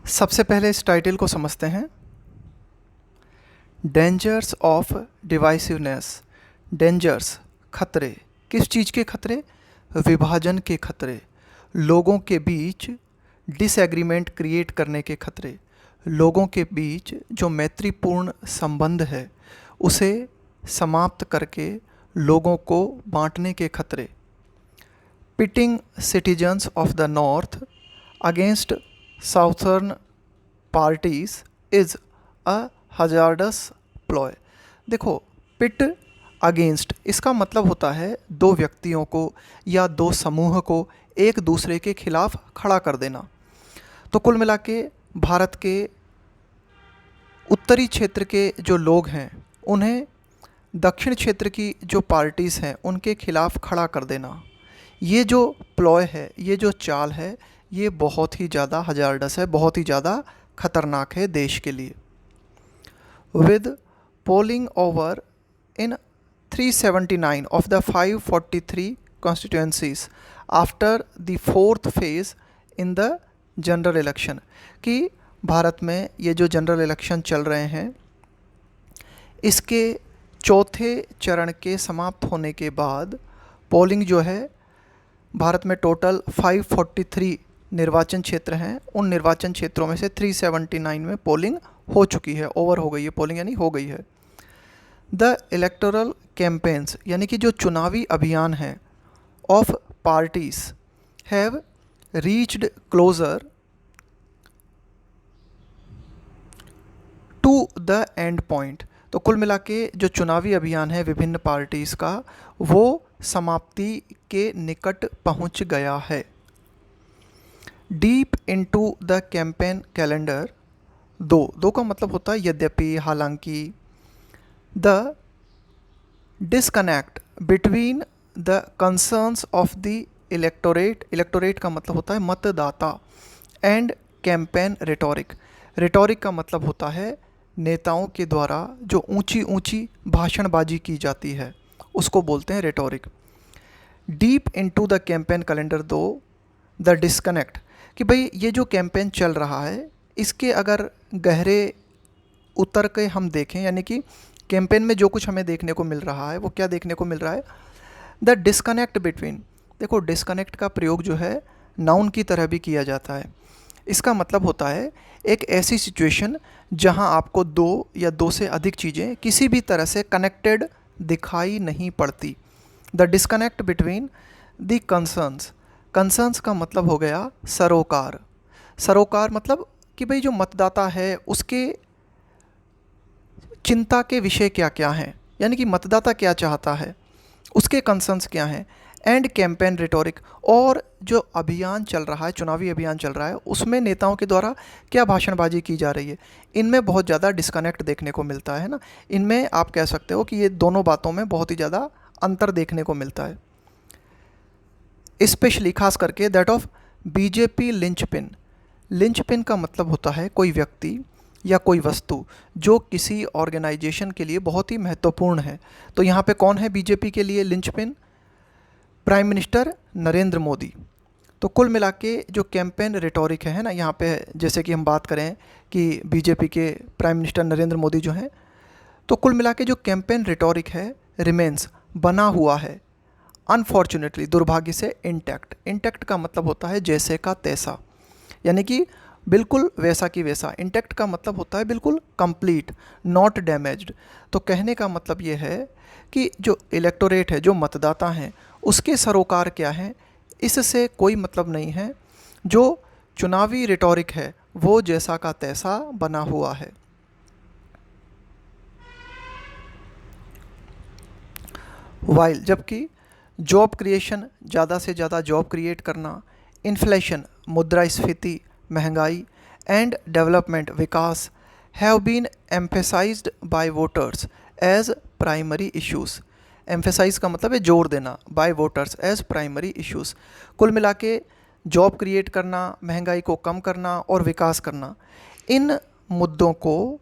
सबसे पहले इस टाइटल को समझते हैं। Dangers of डिवाइसिवनेस। डेंजर्स, खतरे। किस चीज़ के खतरे? विभाजन के खतरे, लोगों के बीच डिसएग्रीमेंट क्रिएट करने के खतरे, लोगों के बीच जो मैत्रीपूर्ण संबंध है उसे समाप्त करके लोगों को बांटने के खतरे। Pitting citizens of the north against southern parties is a hazardous ploy. देखो, पिट अगेंस्ट इसका मतलब होता है दो व्यक्तियों को या दो समूह को एक दूसरे के खिलाफ खड़ा कर देना। तो कुल मिला के भारत के उत्तरी क्षेत्र के जो लोग हैं उन्हें दक्षिण क्षेत्र की जो पार्टीज़ हैं उनके खिलाफ खड़ा कर देना, ये जो प्लॉय है, ये जो चाल है, ये बहुत ही ज़्यादा हजार्डस है, बहुत ही ज़्यादा खतरनाक है देश के लिए। With polling over in 379 of the 543 constituencies after the fourth phase in the general election, कि भारत में ये जो जनरल इलेक्शन चल रहे हैं इसके चौथे चरण के समाप्त होने के बाद पोलिंग जो है भारत में टोटल 543 निर्वाचन क्षेत्र हैं, उन निर्वाचन क्षेत्रों में से 379 में पोलिंग हो चुकी है, ओवर हो गई है पोलिंग, यानी हो गई है। द इलेक्टोरल कैंपेन्स यानी कि जो चुनावी अभियान हैं of parties have reached closer to the end point. तो कुल मिला के जो चुनावी अभियान है विभिन्न पार्टीज़ का वो समाप्ति के निकट पहुंच गया है। Deep into the campaign calendar, दो का मतलब होता है यद्यपि, हालांकि। The disconnect between the concerns of the electorate का मतलब होता है मतदाता, एंड कैंपेन रिटोरिक। रिटोरिक का मतलब होता है नेताओं के द्वारा जो ऊंची ऊंची भाषणबाजी की जाती है उसको बोलते हैं rhetoric. Deep into the campaign calendar, दो द डिस्कनेक्ट, कि भाई ये जो कैंपेन चल रहा है इसके अगर गहरे उतर के हम देखें, यानी कि कैंपेन में जो कुछ हमें देखने को मिल रहा है वो क्या देखने को मिल रहा है? The disconnect between. देखो, डिस्कनेक्ट का प्रयोग जो है नाउन की तरह भी किया जाता है। इसका मतलब होता है एक ऐसी सिचुएशन जहां आपको दो या दो से अधिक चीज़ें किसी भी तरह से कनेक्टेड दिखाई नहीं पड़ती। The disconnect between the concerns. Concerns का मतलब हो गया सरोकार। सरोकार मतलब कि भाई जो मतदाता है उसके चिंता के विषय क्या क्या हैं, यानी कि मतदाता क्या चाहता है, उसके कंसर्न्स क्या हैं। एंड कैंपेन रिटोरिक, और जो अभियान चल रहा है, चुनावी अभियान चल रहा है, उसमें नेताओं के द्वारा क्या भाषणबाजी की जा रही है, इनमें बहुत ज़्यादा डिस्कनेक्ट देखने को मिलता है ना। इनमें आप कह सकते हो कि ये दोनों बातों में बहुत ही ज़्यादा अंतर देखने को मिलता है। स्पेशली खास करके that of BJP linchpin. Linchpin का मतलब होता है कोई व्यक्ति या कोई वस्तु जो किसी ऑर्गेनाइजेशन के लिए बहुत ही महत्वपूर्ण है। तो यहाँ पे कौन है बीजेपी के लिए linchpin? Prime minister Narendra Modi. तो कुल मिला के जो कैंपेन रिटोरिक है ना, यहाँ पे जैसे कि हम बात करें कि बीजेपी के प्राइम मिनिस्टर नरेंद्र मोदी जो हैं, तो कुल मिला के जो कैंपेन रिटोरिक है रिमेंस, बना हुआ है, अनफॉर्चुनेटली, दुर्भाग्य से, इंटैक्ट। इंटैक्ट का मतलब होता है जैसे का तैसा, यानी कि बिल्कुल वैसा की वैसा। इंटैक्ट का मतलब होता है बिल्कुल कंप्लीट, नॉट डैमेज्ड। तो कहने का मतलब ये है कि जो इलेक्टोरेट है, जो मतदाता हैं, उसके सरोकार क्या हैं, इससे कोई मतलब नहीं है। जो चुनावी रिटोरिक है वो जैसा का तैसा बना हुआ है। वाइल, जबकि जॉब क्रिएशन, ज़्यादा से ज़्यादा जॉब क्रिएट करना, इन्फ्लेशन, मुद्रास्फीति, महंगाई, एंड डेवलपमेंट, विकास, have been emphasized by voters as primary issues. Emphasize का मतलब है जोर देना, by voters as primary issues. कुल मिला के जॉब क्रिएट करना, महंगाई को कम करना और विकास करना, इन मुद्दों को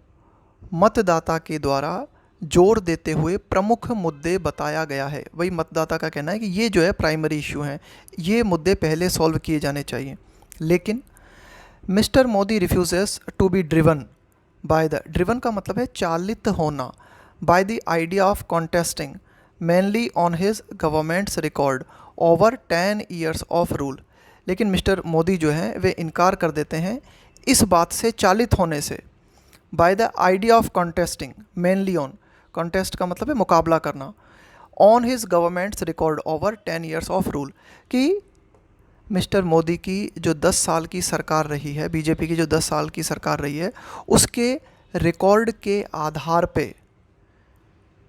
मतदाता के द्वारा जोर देते हुए प्रमुख मुद्दे बताया गया है। वही मतदाता का कहना है कि ये जो है प्राइमरी इशू हैं, ये मुद्दे पहले सॉल्व किए जाने चाहिए। लेकिन mister Modi refuses to be driven by the, driven का मतलब है चालित होना, by the idea of contesting mainly on his government's record over 10 years of rule. लेकिन मिस्टर मोदी जो हैं वे इनकार कर देते हैं इस बात से चालित होने से, bye the idea of contesting mainly on, contest का मतलब है मुकाबला करना, on his government's record over 10 years of rule, कि मिस्टर मोदी की जो 10 साल की सरकार रही है, बीजेपी की जो 10 साल की सरकार रही है, उसके रिकॉर्ड के आधार पे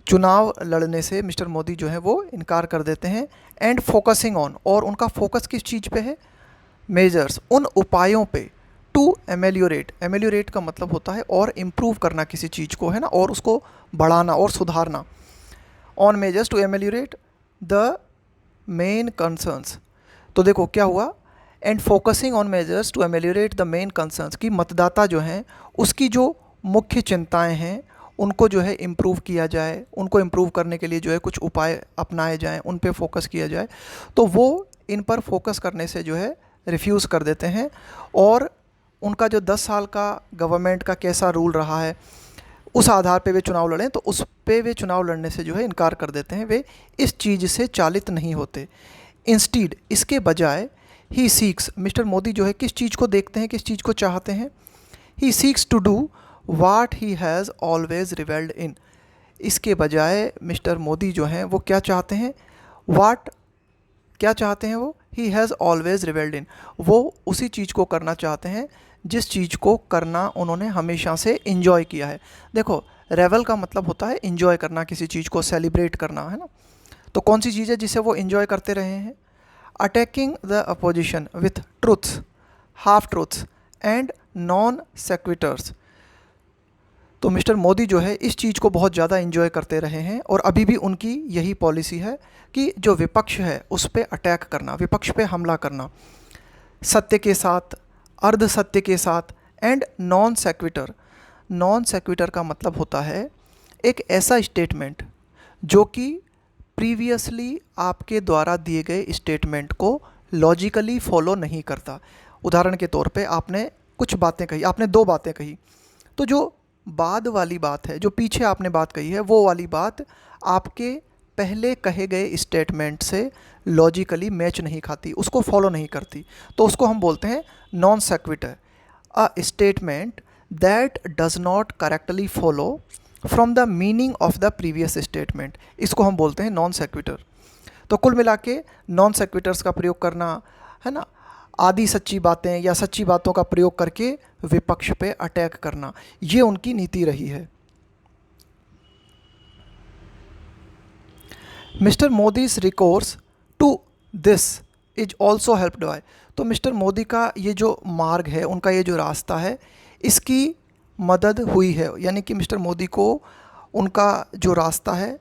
चुनाव लड़ने से मिस्टर मोदी जो है वो इनकार कर देते हैं। एंड फोकसिंग ऑन, और उनका फोकस किस चीज़ पे है, मेजर्स, उन उपायों पे, टू एमेलियोरेट, एमेलियोरेट का मतलब होता है और इम्प्रूव करना किसी चीज़ को, है ना, और उसको बढ़ाना और सुधारना, on measures to ameliorate the main concerns. तो देखो क्या हुआ, and focusing on measures to ameliorate the main concerns, कि मतदाता जो हैं उसकी जो मुख्य चिंताएं हैं उनको जो है इम्प्रूव किया जाए, उनको इम्प्रूव करने के लिए जो है कुछ उपाय अपनाए जाएं, उन पे फोकस किया जाए। तो वो इन पर फोकस करने से जो है रिफ्यूज़ कर देते हैं, और उनका जो 10 साल का गवर्नमेंट का कैसा रूल रहा है उस आधार पे वे चुनाव लड़ें, तो उस पे वे चुनाव लड़ने से जो है इनकार कर देते हैं, वे इस चीज़ से चालित नहीं होते। इंस्टीड, इसके बजाय, ही सीक्स, मिस्टर मोदी जो है किस चीज़ को देखते हैं, किस चीज़ को चाहते हैं, he seeks to do what he has always revelled in, इसके बजाय मिस्टर मोदी जो हैं वो क्या चाहते हैं, वाट, क्या चाहते हैं वो, ही हैज़ ऑलवेज रिवेल्ड इन, वो उसी चीज़ को करना चाहते हैं जिस चीज़ को करना उन्होंने हमेशा से इंजॉय किया है। देखो, रेवल का मतलब होता है इंजॉय करना, किसी चीज़ को सेलिब्रेट करना, है ना। तो कौन सी चीज़ है जिसे वो इंजॉय करते रहे हैं, attacking the opposition with truths, half truths and non sequiturs. तो मिस्टर मोदी जो है इस चीज़ को बहुत ज़्यादा इंजॉय करते रहे हैं, और अभी भी उनकी यही पॉलिसी है कि जो विपक्ष है उस पर अटैक करना, विपक्ष पे हमला करना, सत्य के साथ, अर्ध सत्य के साथ, एंड नॉन सेक्विटर। नॉन सेक्विटर का मतलब होता है एक ऐसा स्टेटमेंट जो कि प्रीवियसली आपके द्वारा दिए गए स्टेटमेंट को लॉजिकली फॉलो नहीं करता। उदाहरण के तौर पे आपने कुछ बातें कही, आपने 2 बातें कही, तो जो बाद वाली बात है, जो पीछे आपने बात कही है, वो वाली बात आपके पहले कहे गए स्टेटमेंट से लॉजिकली मैच नहीं खाती, उसको फॉलो नहीं करती, तो उसको हम बोलते हैं non sequitur. A statement that does not correctly follow from the meaning of the previous statement, इसको हम बोलते हैं नॉन सेक्विटर। तो कुल मिला के नॉन सेक्विटर्स का प्रयोग करना, है ना, आधी सच्ची बातें या सच्ची बातों का प्रयोग करके विपक्ष पे अटैक करना, ये उनकी नीति रही है। Mister Modi's recourse to this is also helped by, तो मिस्टर मोदी का ये जो मार्ग है, उनका ये जो रास्ता है, इसकी मदद हुई है, यानी कि मिस्टर मोदी को उनका जो रास्ता है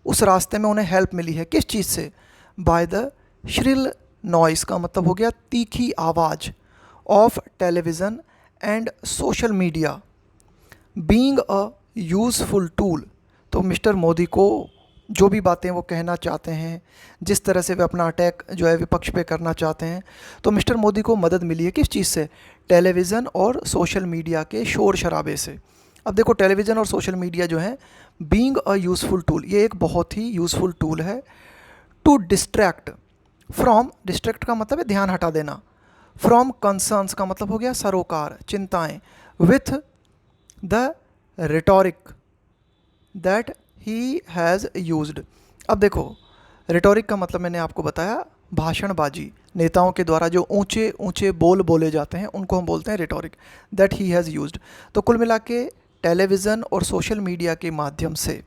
उस रास्ते में उन्हें हेल्प मिली है, किस चीज़ से, बाय द श्रिल नॉइस का मतलब हो गया तीखी आवाज़, of television and social media being a useful tool. तो मिस्टर मोदी को जो भी बातें वो कहना चाहते हैं, जिस तरह से वे अपना अटैक जो है विपक्ष पे करना चाहते हैं, तो मिस्टर मोदी को मदद मिली है किस चीज़ से, टेलीविज़न और सोशल मीडिया के शोर शराबे से। अब देखो, टेलीविज़न और सोशल मीडिया जो है बीइंग अ यूज़फुल टूल, ये एक बहुत ही यूज़फुल टूल है, टू डिस्ट्रैक्ट फ्रॉम, डिस्ट्रैक्ट का मतलब है ध्यान हटा देना, फ्रॉम कंसर्न्स का मतलब हो गया सरोकार, चिंताएं, with the rhetoric that he has used. अब देखो, रिटोरिक का मतलब मैंने आपको बताया भाषणबाजी, नेताओं के द्वारा जो ऊंचे ऊंचे बोल बोले जाते हैं उनको हम बोलते हैं rhetoric, that he has used. तो कुल मिला के टेलीविज़न और सोशल मीडिया के माध्यम से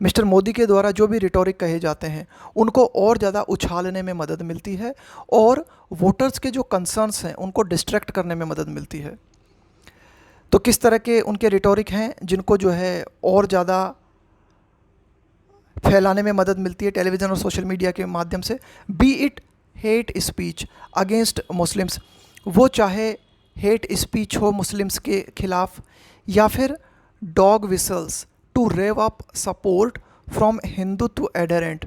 मिस्टर मोदी के द्वारा जो भी रिटोरिक कहे जाते हैं उनको और ज़्यादा उछालने में मदद मिलती है, और वोटर्स के जो कंसर्न्स हैं उनको डिस्ट्रैक्ट करने में मदद मिलती है। तो किस तरह के उनके रिटोरिक हैं जिनको जो है और ज़्यादा फैलाने में मदद मिलती है टेलीविज़न और सोशल मीडिया के माध्यम से, B it hate speech against Muslims, वो चाहे हेट स्पीच हो मुस्लिम्स के खिलाफ, या फिर dog whistles to rev up support from Hindutva adherent.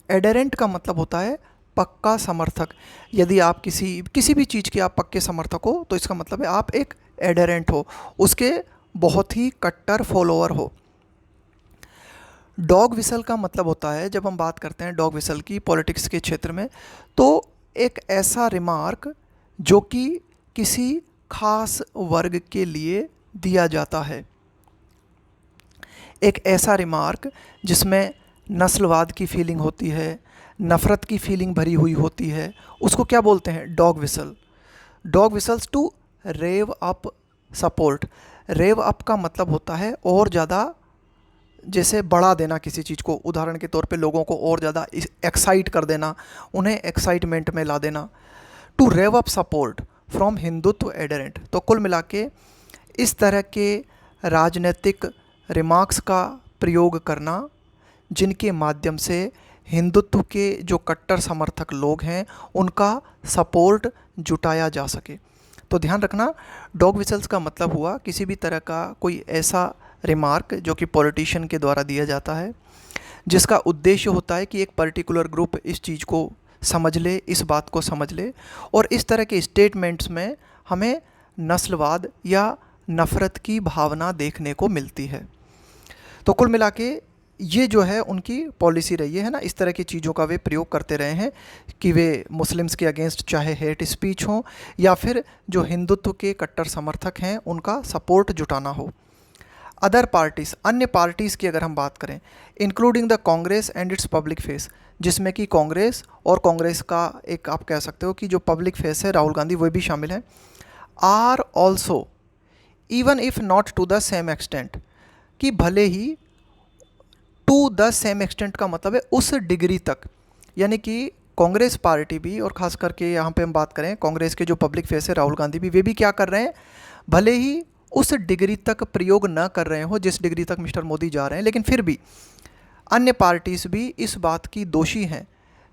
Adherent का मतलब होता है पक्का समर्थक, यदि आप किसी भी चीज़ के आप पक्के समर्थक हो तो इसका मतलब है आप एक एडरेंट हो, उसके बहुत ही कट्टर फॉलोअर हो। डॉग विसल का मतलब होता है, जब हम बात करते हैं डॉग विसल की पॉलिटिक्स के क्षेत्र में, तो एक ऐसा रिमार्क जो कि किसी खास वर्ग के लिए दिया जाता है, एक ऐसा रिमार्क जिसमें नस्लवाद की फीलिंग होती है, नफ़रत की फीलिंग भरी हुई होती है, उसको क्या बोलते हैं? Dog whistle. Dog whistles to rev up support. Rev up का मतलब होता है और ज़्यादा, जैसे बढ़ा देना किसी चीज़ को, उदाहरण के तौर पे लोगों को और ज़्यादा एक्साइट कर देना, उन्हें एक्साइटमेंट में ला देना। To rev up support from Hindutva adherent. तो कुल मिला के इस तरह के राजनीतिक रिमार्क्स का प्रयोग करना जिनके माध्यम से हिंदुत्व के जो कट्टर समर्थक लोग हैं उनका सपोर्ट जुटाया जा सके। तो ध्यान रखना, डॉग विसल्स का मतलब हुआ किसी भी तरह का कोई ऐसा रिमार्क जो कि पॉलिटिशियन के द्वारा दिया जाता है, जिसका उद्देश्य होता है कि एक पर्टिकुलर ग्रुप इस चीज़ को समझ ले, इस बात को समझ ले, और इस तरह के स्टेटमेंट्स में हमें नस्लवाद या नफ़रत की भावना देखने को मिलती है। तो कुल मिला के ये जो है उनकी पॉलिसी रही है ना, इस तरह की चीज़ों का वे प्रयोग करते रहे हैं कि वे मुस्लिम्स के अगेंस्ट चाहे हेट स्पीच हो या फिर जो हिंदुत्व के कट्टर समर्थक हैं उनका सपोर्ट जुटाना हो। अदर पार्टीज़, अन्य पार्टीज़ की अगर हम बात करें, including the Congress and it's public face, जिसमें कि कांग्रेस और कांग्रेस का एक आप कह सकते हो कि जो पब्लिक फेस है राहुल गांधी, वो भी शामिल हैं। Are also even if not to the same extent, कि भले ही टू द सेम एक्सटेंट का मतलब है उस डिग्री तक, यानी कि कांग्रेस पार्टी भी, और ख़ास करके यहाँ पे हम बात करें कांग्रेस के जो पब्लिक फेस है राहुल गांधी भी, वे भी क्या कर रहे हैं, भले ही उस डिग्री तक प्रयोग न कर रहे हो जिस डिग्री तक मिस्टर मोदी जा रहे हैं, लेकिन फिर भी अन्य पार्टीज़ भी इस बात की दोषी हैं,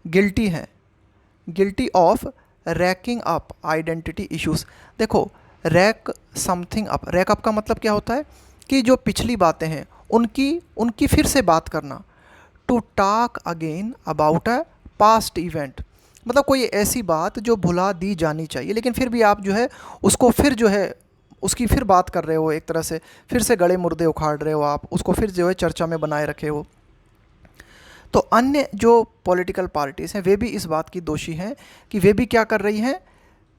guilty of racking up identity issues. देखो, rack something up, rack up का मतलब क्या होता है कि जो पिछली बातें हैं उनकी फिर से बात करना। To talk again about a past event, मतलब कोई ऐसी बात जो भुला दी जानी चाहिए, लेकिन फिर भी आप जो है उसको फिर जो है उसकी फिर बात कर रहे हो, एक तरह से फिर से गड़े मुर्दे उखाड़ रहे हो, आप उसको फिर जो है चर्चा में बनाए रखे हो। तो अन्य जो पॉलिटिकल पार्टीज़ हैं वे भी इस बात की दोषी हैं कि वे भी क्या कर रही हैं,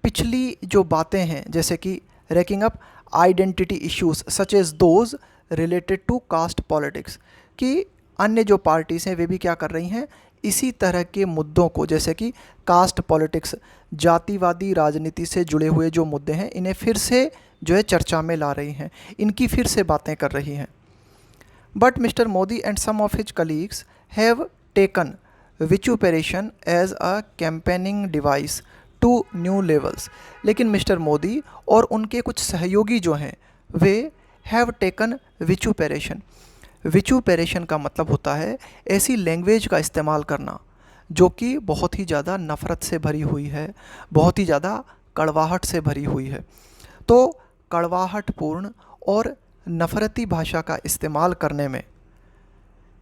पिछली जो बातें हैं जैसे कि racking up identity issues such as those related to caste politics, कि अन्य जो पार्टीज़ हैं वे भी क्या कर रही हैं, इसी तरह के मुद्दों को, जैसे कि कास्ट पॉलिटिक्स, जातिवादी राजनीति से जुड़े हुए जो मुद्दे हैं, इन्हें फिर से जो है चर्चा में ला रही हैं, इनकी फिर से बातें कर रही हैं। But mister Modi and some of his colleagues have taken vituperation as a campaigning device to new levels. लेकिन मिस्टर मोदी और उनके कुछ सहयोगी जो हैं वे हैव टेकन विचुपेरेशन। विचुपेरेशन का मतलब होता है ऐसी लैंग्वेज का इस्तेमाल करना जो कि बहुत ही ज़्यादा नफ़रत से भरी हुई है, बहुत ही ज़्यादा कड़वाहट से भरी हुई है। तो कड़वाहटपूर्ण और नफ़रती भाषा का इस्तेमाल करने में,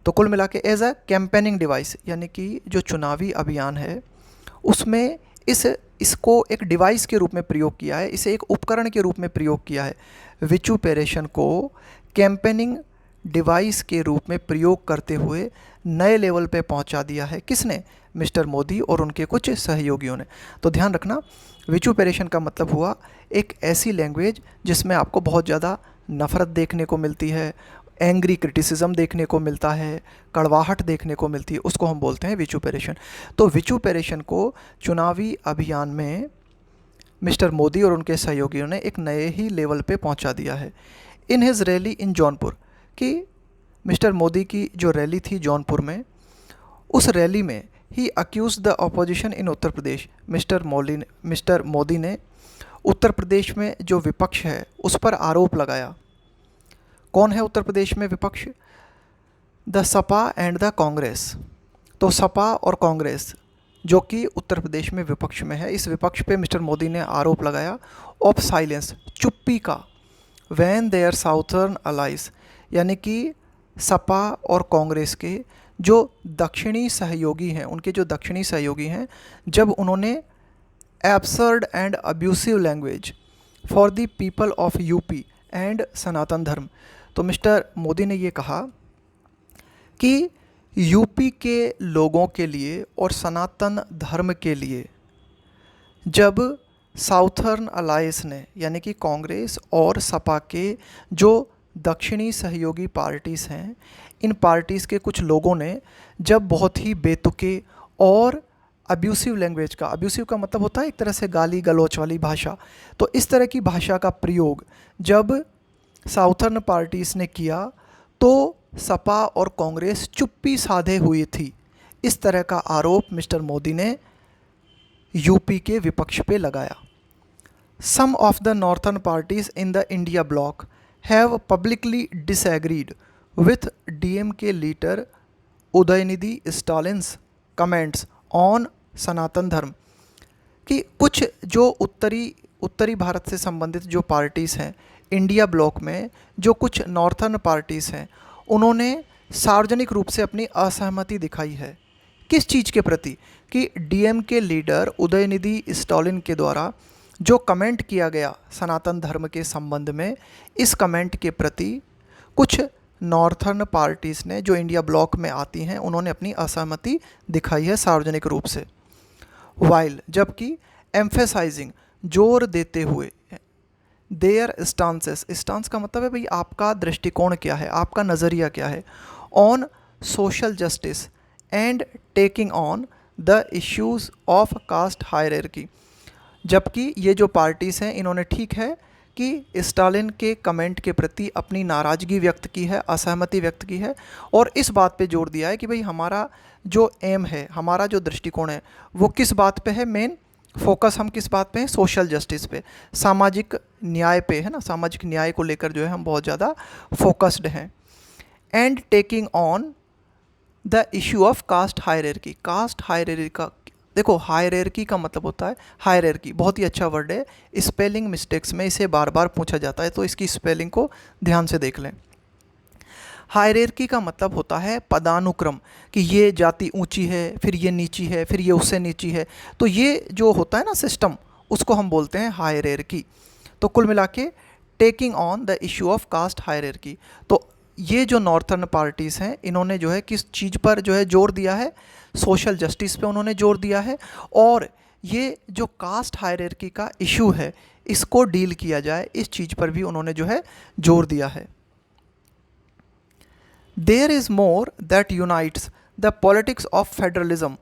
तो कुल मिला के एज अ कैंपेनिंग डिवाइस, यानी कि जो चुनावी अभियान है उसमें इसको एक डिवाइस के रूप में प्रयोग किया है, इसे एक उपकरण के रूप में प्रयोग किया है। विचुपेरेशन को कैंपेनिंग डिवाइस के रूप में प्रयोग करते हुए नए लेवल पे पहुंचा दिया है। किसने? मिस्टर मोदी और उनके कुछ सहयोगियों ने। तो ध्यान रखना, विचुपेरेशन का मतलब हुआ एक ऐसी लैंग्वेज जिसमें आपको बहुत ज़्यादा नफ़रत देखने को मिलती है, एंग्री क्रिटिसिज्म देखने को मिलता है, कड़वाहट देखने को मिलती है, उसको हम बोलते हैं विचुपेरेशन। तो विचुपेरेशन को चुनावी अभियान में मिस्टर मोदी और उनके सहयोगियों ने एक नए ही लेवल पे पहुंचा दिया है। इन हिज रैली इन जौनपुर, कि मिस्टर मोदी की जो रैली थी जौनपुर में, उस रैली में ही accuse the opposition in Uttar Pradesh. Mister Modi ने उत्तर प्रदेश में जो विपक्ष है उस पर आरोप लगाया। कौन है उत्तर प्रदेश में विपक्ष? The spa and the Congress. तो सपा और कांग्रेस जो कि उत्तर प्रदेश में विपक्ष में है, इस विपक्ष पे मिस्टर मोदी ने आरोप लगाया ऑफ साइलेंस, चुप्पी का, वैन देयर साउथर्न अलाइज, यानी कि सपा और कांग्रेस के जो दक्षिणी सहयोगी हैं, उनके जो दक्षिणी सहयोगी हैं, जब उन्होंने absurd and abusive language for the people of UP and Sanatan Dharma, तो मिस्टर मोदी ने ये कहा कि यूपी के लोगों के लिए और सनातन धर्म के लिए जब साउथर्न अलायंस ने, यानी कि कांग्रेस और सपा के जो दक्षिणी सहयोगी पार्टीज़ हैं, इन पार्टीज़ के कुछ लोगों ने जब बहुत ही बेतुके और अब्यूसिव लैंग्वेज का, अब्यूसिव का मतलब होता है एक तरह से गाली गलौच वाली भाषा, तो इस तरह की भाषा का प्रयोग जब साउथर्न पार्टीज़ ने किया तो सपा और कांग्रेस चुप्पी साधे हुई थी। इस तरह का आरोप मिस्टर मोदी ने यूपी के विपक्ष पे लगाया। Some of the northern parties in the India bloc have publicly disagreed with DMK leader Udhayanidhi Stalin's comments on Sanatan Dharma, कि कुछ जो उत्तरी भारत से संबंधित जो पार्टीज़ हैं इंडिया ब्लॉक में, जो कुछ नॉर्थर्न पार्टीज़ हैं, उन्होंने सार्वजनिक रूप से अपनी असहमति दिखाई है। किस चीज़ के प्रति? कि डीएमके लीडर उदयनिधि स्टालिन के द्वारा जो कमेंट किया गया सनातन धर्म के संबंध में, इस कमेंट के प्रति कुछ नॉर्थर्न पार्टीज़ ने जो इंडिया ब्लॉक में आती हैं, उन्होंने अपनी असहमति दिखाई है सार्वजनिक रूप से। वाइल, जबकि एम्फेसाइजिंग, जोर देते हुए, देयर स्टांसेस, स्टांस का मतलब है भाई आपका दृष्टिकोण क्या है, आपका नज़रिया क्या है, on social justice and taking on the issues of caste hierarchy, जबकि ये जो पार्टीज़ हैं इन्होंने ठीक है कि स्टालिन के कमेंट के प्रति अपनी नाराज़गी व्यक्त की है, असहमति व्यक्त की है, और इस बात पे जोर दिया है कि भाई हमारा जो एम है, हमारा जो दृष्टिकोण है वो किस बात पे है, मेन फोकस हम किस बात पे हैं, सोशल जस्टिस पे, सामाजिक न्याय पे, है ना, सामाजिक न्याय को लेकर जो है हम बहुत ज़्यादा फोकस्ड हैं। And taking on the issue of caste hierarchy, caste hierarchy का देखो, हायरार्की का मतलब होता है, हायरार्की बहुत ही अच्छा वर्ड है, स्पेलिंग मिस्टेक्स में इसे बार बार पूछा जाता है, तो इसकी स्पेलिंग को ध्यान से देख लें। हायरार्की का मतलब होता है पदानुक्रम, कि ये जाति ऊंची है, फिर ये नीची है, फिर ये उससे नीची है, तो ये जो होता है ना सिस्टम, उसको हम बोलते हैं हायरार्की। तो कुल मिला के taking on the issue of caste hierarchy, तो ये जो नॉर्थर्न पार्टीज़ हैं इन्होंने जो है किस चीज़ पर जो है जोर दिया है, सोशल जस्टिस पे उन्होंने जोर दिया है, और ये जो कास्ट हायरार्की का इशू है इसको डील किया जाए, इस चीज़ पर भी उन्होंने जो है जोर दिया है। There is more that unites the politics of federalism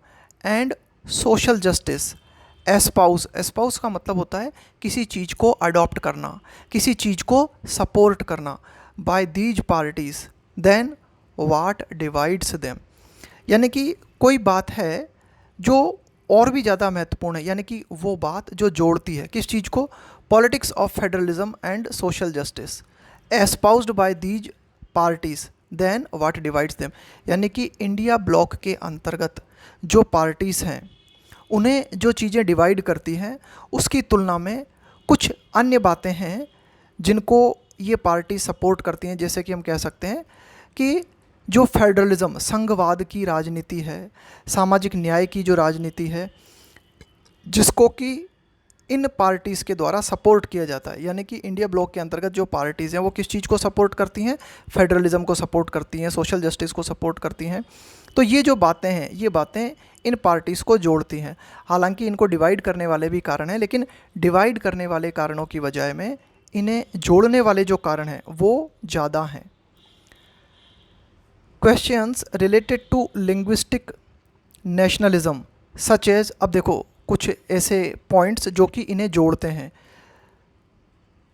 and social justice espouse का मतलब होता है किसी चीज़ को अडॉप्ट करना, किसी चीज़ को सपोर्ट करना, by these parties then what divides them, यानी कि कोई बात है जो और भी ज़्यादा महत्वपूर्ण है, यानी कि वो बात जो जोड़ती है किस चीज़ को, politics of federalism and social justice espoused by these parties then what divides them, यानी कि इंडिया ब्लॉक के अंतर्गत जो पार्टीज़ हैं उन्हें जो चीज़ें डिवाइड करती हैं उसकी तुलना में कुछ अन्य बातें हैं जिनको ये पार्टी सपोर्ट करती हैं। जैसे कि हम कह सकते हैं कि जो फेडरलिज्म, संघवाद की राजनीति है, सामाजिक न्याय की जो राजनीति है, जिसको कि इन पार्टीज़ के द्वारा सपोर्ट किया जाता है, यानी कि इंडिया ब्लॉक के अंतर्गत जो पार्टीज़ हैं वो किस चीज़ को सपोर्ट करती हैं, फेडरलिज्म को सपोर्ट करती हैं, सोशल जस्टिस को सपोर्ट करती हैं। तो ये जो बातें हैं, ये बातें इन पार्टीज़ को जोड़ती हैं। हालांकि इनको डिवाइड करने वाले भी कारण हैं, लेकिन डिवाइड करने वाले कारणों की बजाय में इन्हें जोड़ने वाले जो कारण हैं वो ज़्यादा हैं। Questions related to linguistic nationalism such as, अब देखो कुछ ऐसे पॉइंट्स जो कि इन्हें जोड़ते हैं।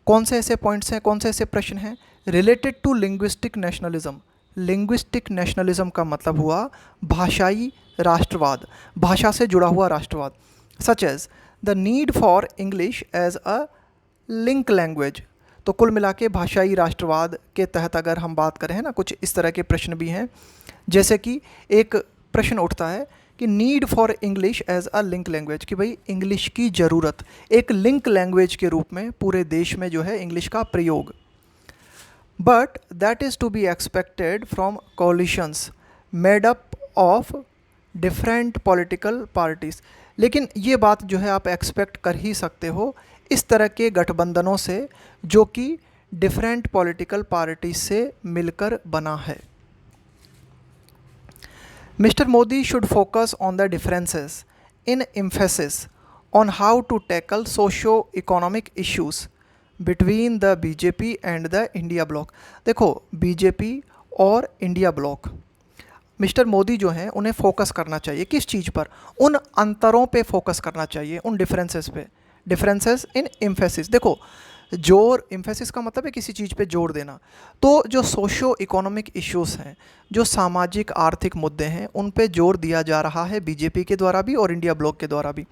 कौन से ऐसे पॉइंट्स हैं, कौन से ऐसे प्रश्न हैं? Related to linguistic nationalism, linguistic nationalism का मतलब हुआ भाषाई राष्ट्रवाद, भाषा से जुड़ा हुआ राष्ट्रवाद। Such as the need for English as a link language, तो कुल मिला के भाषाई राष्ट्रवाद के तहत अगर हम बात करें ना, कुछ इस तरह के प्रश्न भी हैं। जैसे कि एक प्रश्न उठता है कि need for English as a link language, कि भाई इंग्लिश की ज़रूरत एक लिंक लैंग्वेज के रूप में पूरे देश में जो है इंग्लिश का प्रयोग। But that is to be expected from coalitions made up of different political parties. लेकिन ये बात जो है आप एक्सपेक्ट कर ही सकते हो इस तरह के गठबंधनों से जो कि डिफरेंट पॉलिटिकल पार्टीज से मिलकर बना है। Mister Modi should focus on the differences in emphasis on how to tackle socio economic issues between the BJP and the India bloc. देखो, बीजेपी और इंडिया ब्लॉक, मिस्टर मोदी जो हैं उन्हें फोकस करना चाहिए किस चीज़ पर? उन अंतरों पे फोकस करना चाहिए, उन डिफरेंसेस पे। डिफरेंसेस इन एम्फेसिस, देखो जोर, एम्फेसिस का मतलब है किसी चीज़ पे जोर देना। तो जो सोशो इकोनॉमिक इश्यूज़ हैं, जो सामाजिक आर्थिक मुद्दे हैं, उन पे जोर दिया जा रहा है बीजेपी के द्वारा भी और इंडिया ब्लॉक के द्वारा भी।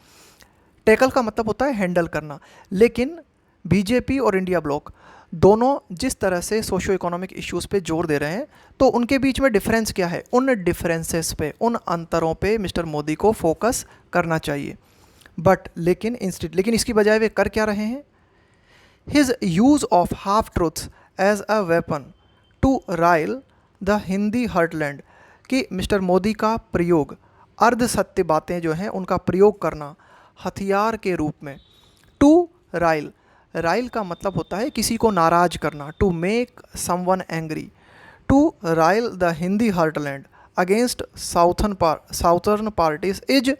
टैकल का मतलब होता है हैंडल करना, लेकिन बीजेपी और इंडिया ब्लॉक दोनों जिस तरह से सोशो इकोनॉमिक इश्यूज़ पे जोर दे रहे हैं, तो उनके बीच में डिफरेंस क्या है? उन डिफरेंसेस पे, उन अंतरों पे मिस्टर मोदी को फोकस करना चाहिए। लेकिन इसकी बजाय वे कर क्या रहे हैं? His use of half truths as a weapon to rile the Hindi heartland, कि मिस्टर मोदी का प्रयोग, अर्ध सत्य बातें जो हैं उनका प्रयोग करना हथियार के रूप में। टू राइल, राइल का मतलब होता है किसी को नाराज करना, to make someone angry. To rile the Hindi heartland against southern parties is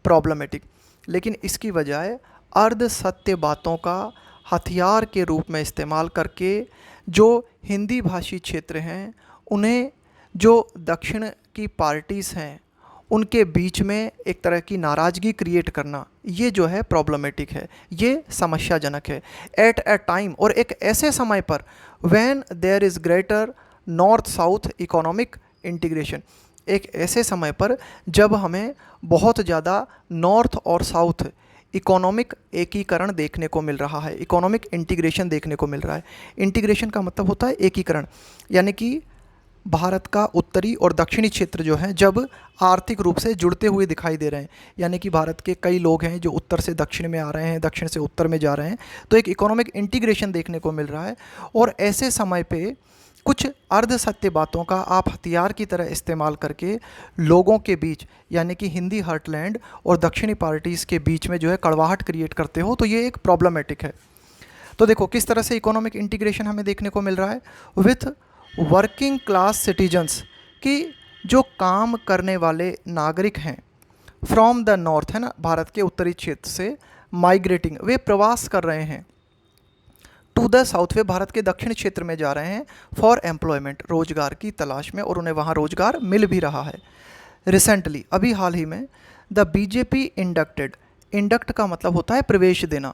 problematic. लेकिन इसकी बजाय अर्ध सत्य बातों का हथियार के रूप में इस्तेमाल करके जो हिंदी भाषी क्षेत्र हैं उन्हें, जो दक्षिण की पार्टीज़ हैं उनके बीच में एक तरह की नाराज़गी क्रिएट करना, ये जो है प्रॉब्लमेटिक है, ये समस्याजनक है। एट ए टाइम, और एक ऐसे समय पर, when there is greater north south economic integration, एक ऐसे समय पर जब हमें बहुत ज़्यादा नॉर्थ और साउथ इकोनॉमिक एकीकरण देखने को मिल रहा है, इकोनॉमिक इंटीग्रेशन देखने को मिल रहा है। इंटीग्रेशन का मतलब होता है एकीकरण, यानी कि भारत का उत्तरी और दक्षिणी क्षेत्र जो हैं जब आर्थिक रूप से जुड़ते हुए दिखाई दे रहे हैं, यानी कि भारत के कई लोग हैं जो उत्तर से दक्षिण में आ रहे हैं, दक्षिण से उत्तर में जा रहे हैं, तो एक इकोनॉमिक इंटीग्रेशन देखने को मिल रहा है। और ऐसे समय पे कुछ अर्ध सत्य बातों का आप हथियार की तरह इस्तेमाल करके लोगों के बीच, यानी कि हिंदी हार्टलैंड और दक्षिणी पार्टीज़ के बीच में जो है कड़वाहट क्रिएट करते हो, तो ये एक प्रॉब्लमेटिक है। तो देखो किस तरह से इकोनॉमिक इंटीग्रेशन हमें देखने को मिल रहा है विथ वर्किंग क्लास सिटीजन्स, कि जो काम करने वाले नागरिक हैं फ्रॉम द नॉर्थ, है ना, भारत के उत्तरी क्षेत्र से माइग्रेटिंग, वे प्रवास कर रहे हैं, टू द साउथ, वे भारत के दक्षिण क्षेत्र में जा रहे हैं फॉर एम्प्लॉयमेंट, रोजगार की तलाश में, और उन्हें वहाँ रोजगार मिल भी रहा है। रिसेंटली, अभी हाल ही में, द बीजेपी इंडक्टेड, इंडक्ट का मतलब होता है प्रवेश देना,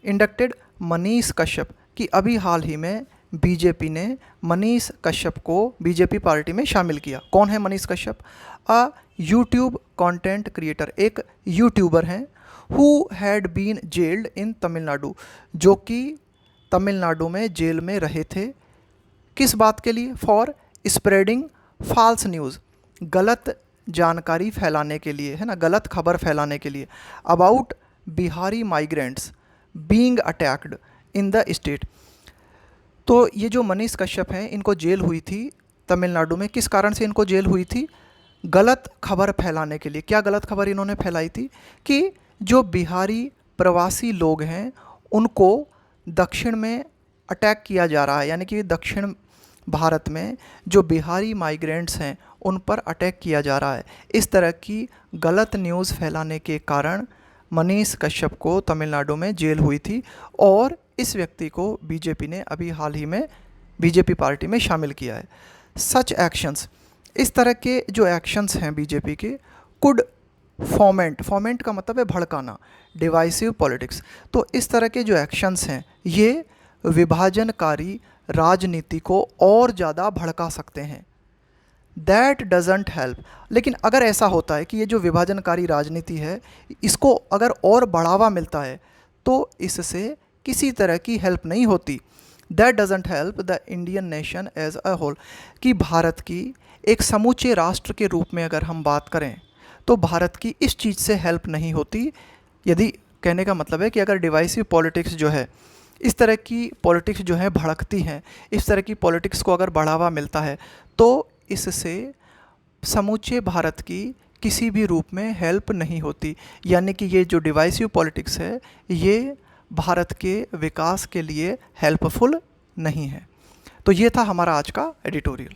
इंडक्टेड मनीष कश्यप, कि अभी हाल ही में बीजेपी ने मनीष कश्यप को बीजेपी पार्टी में शामिल किया। कौन है Manish Kashyap? A YouTube content creator, एक यूट्यूबर हैं, हु हैड बीन जेल्ड इन तमिलनाडु, जो कि तमिलनाडु में जेल में रहे थे। किस बात के लिए? फॉर स्प्रेडिंग फॉल्स न्यूज़, गलत जानकारी फैलाने के लिए, है ना, गलत खबर फैलाने के लिए, about Bihari migrants being attacked in the state. तो ये जो मनीष कश्यप हैं, इनको जेल हुई थी तमिलनाडु में। किस कारण से इनको जेल हुई थी? गलत खबर फैलाने के लिए। क्या गलत खबर इन्होंने फैलाई थी? कि जो बिहारी प्रवासी लोग हैं उनको दक्षिण में अटैक किया जा रहा है, यानी कि दक्षिण भारत में जो बिहारी माइग्रेंट्स हैं उन पर अटैक किया जा रहा है। इस तरह की गलत न्यूज़ फैलाने के कारण मनीष कश्यप को तमिलनाडु में जेल हुई थी, और इस व्यक्ति को बीजेपी ने अभी हाल ही में बीजेपी पार्टी में शामिल किया है। सच एक्शंस, इस तरह के जो एक्शंस हैं बीजेपी के, कुड फोमेंट का मतलब है भड़काना, डिवाइसिव पॉलिटिक्स। तो इस तरह के जो एक्शंस हैं ये विभाजनकारी राजनीति को और ज़्यादा भड़का सकते हैं। दैट डजेंट हेल्प, लेकिन अगर ऐसा होता है कि ये जो विभाजनकारी राजनीति है इसको अगर और बढ़ावा मिलता है तो इससे किसी तरह की हेल्प नहीं होती। That doesn't help the Indian nation as a whole, कि भारत की एक समूचे राष्ट्र के रूप में अगर हम बात करें तो भारत की इस चीज़ से हेल्प नहीं होती। यदि कहने का मतलब है कि अगर डिवाइसिव पॉलिटिक्स जो है, इस तरह की पॉलिटिक्स जो है भड़कती हैं, इस तरह की पॉलिटिक्स को अगर बढ़ावा मिलता है तो इससे समूचे भारत की किसी भी रूप में हेल्प नहीं होती। यानी कि ये जो डिवाइसिव पॉलिटिक्स है ये भारत के विकास के लिए हेल्पफुल नहीं है। तो ये था हमारा आज का एडिटोरियल।